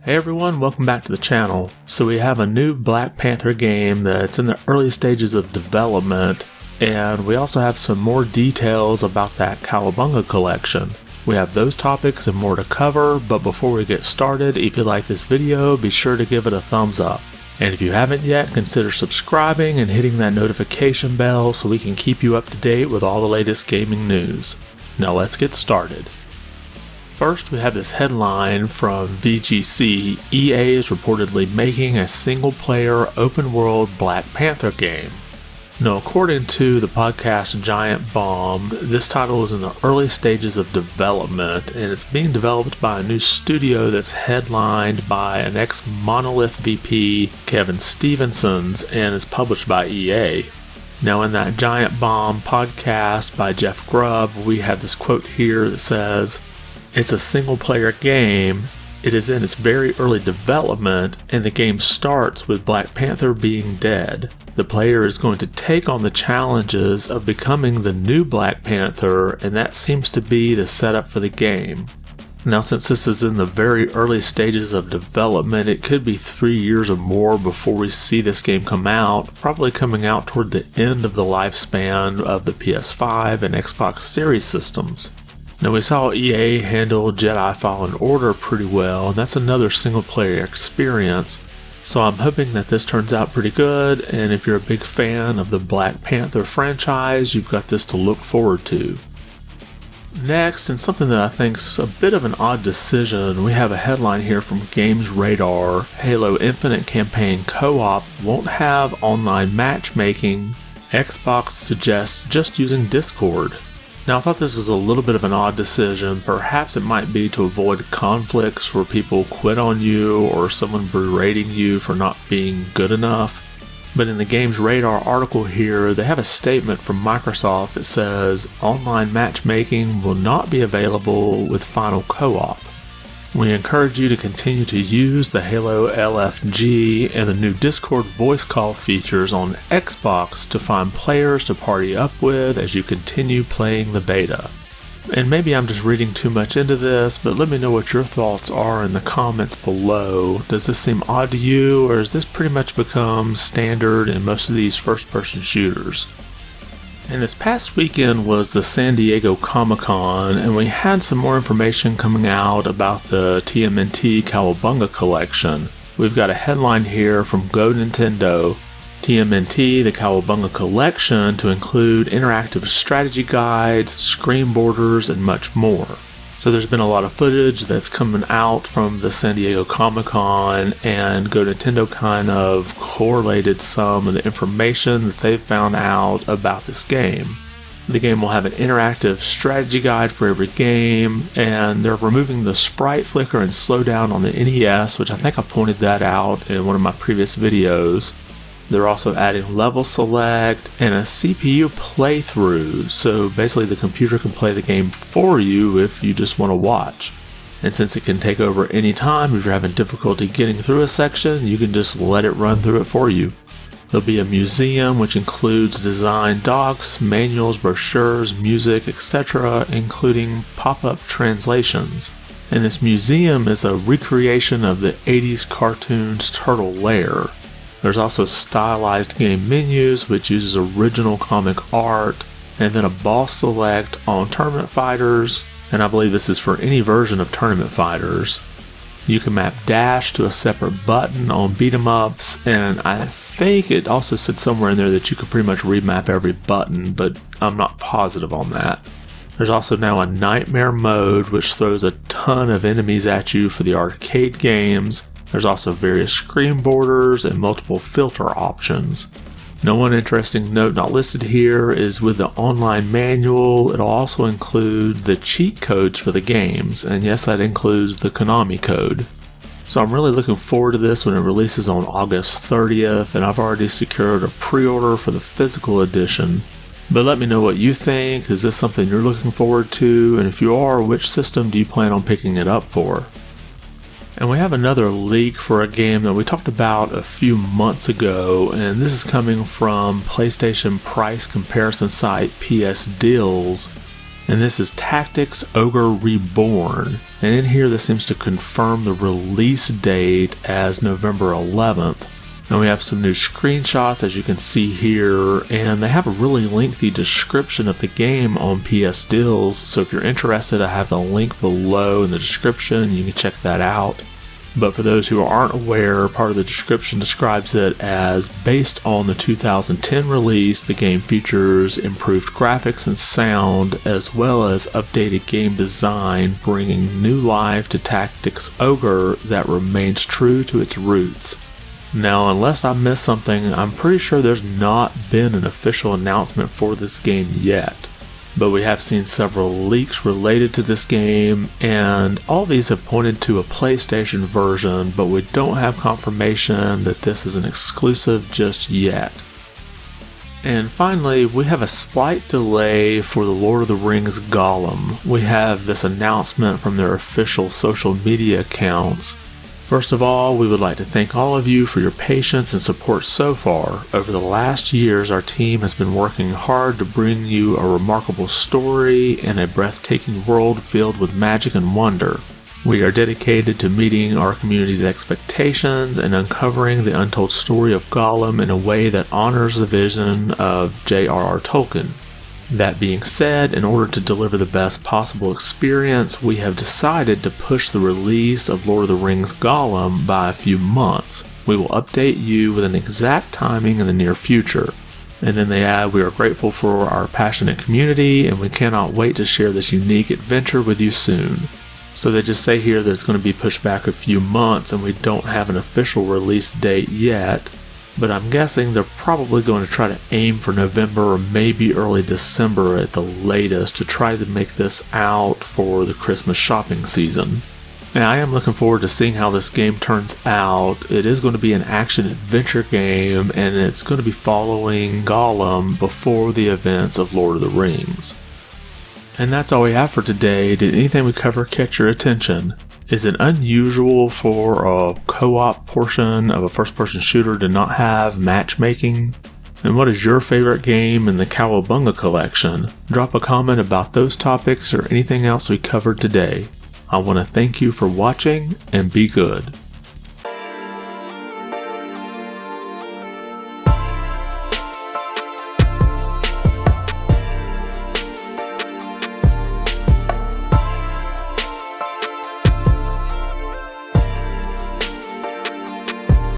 Hey everyone, welcome back to the channel. So we have a new Black Panther game that's in the early stages of development, and we also have some more details about that Cowabunga Collection. We have those topics and more to cover, but before we get started, if you like this video, be sure to give it a thumbs up. And if you haven't yet, consider subscribing and hitting that notification bell so we can keep you up to date with all the latest gaming news. Now let's get started. First, we have this headline from VGC. EA is reportedly making a single-player open-world Black Panther game. Now, according to the podcast Giant Bomb, this title is in the early stages of development, and it's being developed by a new studio that's headlined by an ex-Monolith VP, Kevin Stevensons, and is published by EA. Now, in that Giant Bomb podcast by Jeff Grubb, we have this quote here that says, "It's a single-player game, it is in its very early development, and the game starts with Black Panther being dead. The player is going to take on the challenges of becoming the new Black Panther, and that seems to be the setup for the game." Now, since this is in the very early stages of development, it could be 3 years or more before we see this game come out, probably coming out toward the end of the lifespan of the PS5 and Xbox Series systems. Now, we saw EA handle Jedi Fallen Order pretty well, and that's another single-player experience, so I'm hoping that this turns out pretty good, and if you're a big fan of the Black Panther franchise, you've got this to look forward to. Next, and something that I think's a bit of an odd decision, we have a headline here from Games Radar. Halo Infinite Campaign Co-op won't have online matchmaking. Xbox suggests just using Discord. Now, I thought this was a little bit of an odd decision. Perhaps it might be to avoid conflicts where people quit on you or someone berating you for not being good enough. But in the Games Radar article here, they have a statement from Microsoft that says online matchmaking will not be available with Final Co-op. We encourage you to continue to use the Halo LFG and the new Discord voice call features on Xbox to find players to party up with as you continue playing the beta. And maybe I'm just reading too much into this, but let me know what your thoughts are in the comments below. Does this seem odd to you, or has this pretty much become standard in most of these first-person shooters? And this past weekend was the San Diego Comic-Con, and we had some more information coming out about the TMNT Cowabunga Collection. We've got a headline here from Go Nintendo. TMNT, the Cowabunga Collection, to include interactive strategy guides, screen borders, and much more. So there's been a lot of footage that's coming out from the San Diego Comic-Con, and Go Nintendo kind of correlated some of the information that they've found out about this game. The game will have an interactive strategy guide for every game, and they're removing the sprite flicker and slowdown on the NES, which I think I pointed that out in one of my previous videos. They're also adding level select and a CPU playthrough, so basically the computer can play the game for you if you just want to watch. And since it can take over any time, if you're having difficulty getting through a section, you can just let it run through it for you. There'll be a museum which includes design docs, manuals, brochures, music, etc., including pop-up translations. And this museum is a recreation of the 80s cartoon's Turtle Lair. There's also stylized game menus, which uses original comic art, and then a boss select on Tournament Fighters, and I believe this is for any version of Tournament Fighters. You can map dash to a separate button on beat 'em ups, and I think it also said somewhere in there that you could pretty much remap every button, but I'm not positive on that. There's also now a nightmare mode, which throws a ton of enemies at you for the arcade games. There's also various screen borders and multiple filter options. Now, one interesting note not listed here is with the online manual, it'll also include the cheat codes for the games, and yes, that includes the Konami code. So I'm really looking forward to this when it releases on August 30th, and I've already secured a pre-order for the physical edition. But let me know what you think. Is this something you're looking forward to? And if you are, which system do you plan on picking it up for? And we have another leak for a game that we talked about a few months ago, and this is coming from PlayStation price comparison site PS Deals. and this is Tactics Ogre Reborn. And in here this seems to confirm the release date as November 11th. And we have some new screenshots as you can see here, and they have a really lengthy description of the game on PS Deals, so if you're interested I have the link below in the description, you can check that out. But for those who aren't aware, part of the description describes it as based on the 2010 release, the game features improved graphics and sound, as well as updated game design, bringing new life to Tactics Ogre that remains true to its roots. Now, unless I missed something, I'm pretty sure there's not been an official announcement for this game yet. But we have seen several leaks related to this game, and all these have pointed to a PlayStation version, but we don't have confirmation that this is an exclusive just yet. And finally, we have a slight delay for the Lord of the Rings Gollum. We have this announcement from their official social media accounts. First of all, we would like to thank all of you for your patience and support so far. Over the last years, our team has been working hard to bring you a remarkable story and a breathtaking world filled with magic and wonder. We are dedicated to meeting our community's expectations and uncovering the untold story of Gollum in a way that honors the vision of J.R.R. Tolkien. That being said, in order to deliver the best possible experience, we have decided to push the release of Lord of the Rings Gollum by a few months. We will update you with an exact timing in the near future. And then they add, we are grateful for our passionate community and we cannot wait to share this unique adventure with you soon. So they just say here that it's going to be pushed back a few months and we don't have an official release date yet. But I'm guessing they're probably going to try to aim for November or maybe early December at the latest to try to make this out for the Christmas shopping season. And I am looking forward to seeing how this game turns out. It is going to be an action-adventure game, and it's going to be following Gollum before the events of Lord of the Rings. And that's all we have for today. Did anything we cover catch your attention? Is it unusual for a co-op portion of a first-person shooter to not have matchmaking? And what is your favorite game in the Cowabunga Collection? Drop a comment about those topics or anything else we covered today. I want to thank you for watching and be good.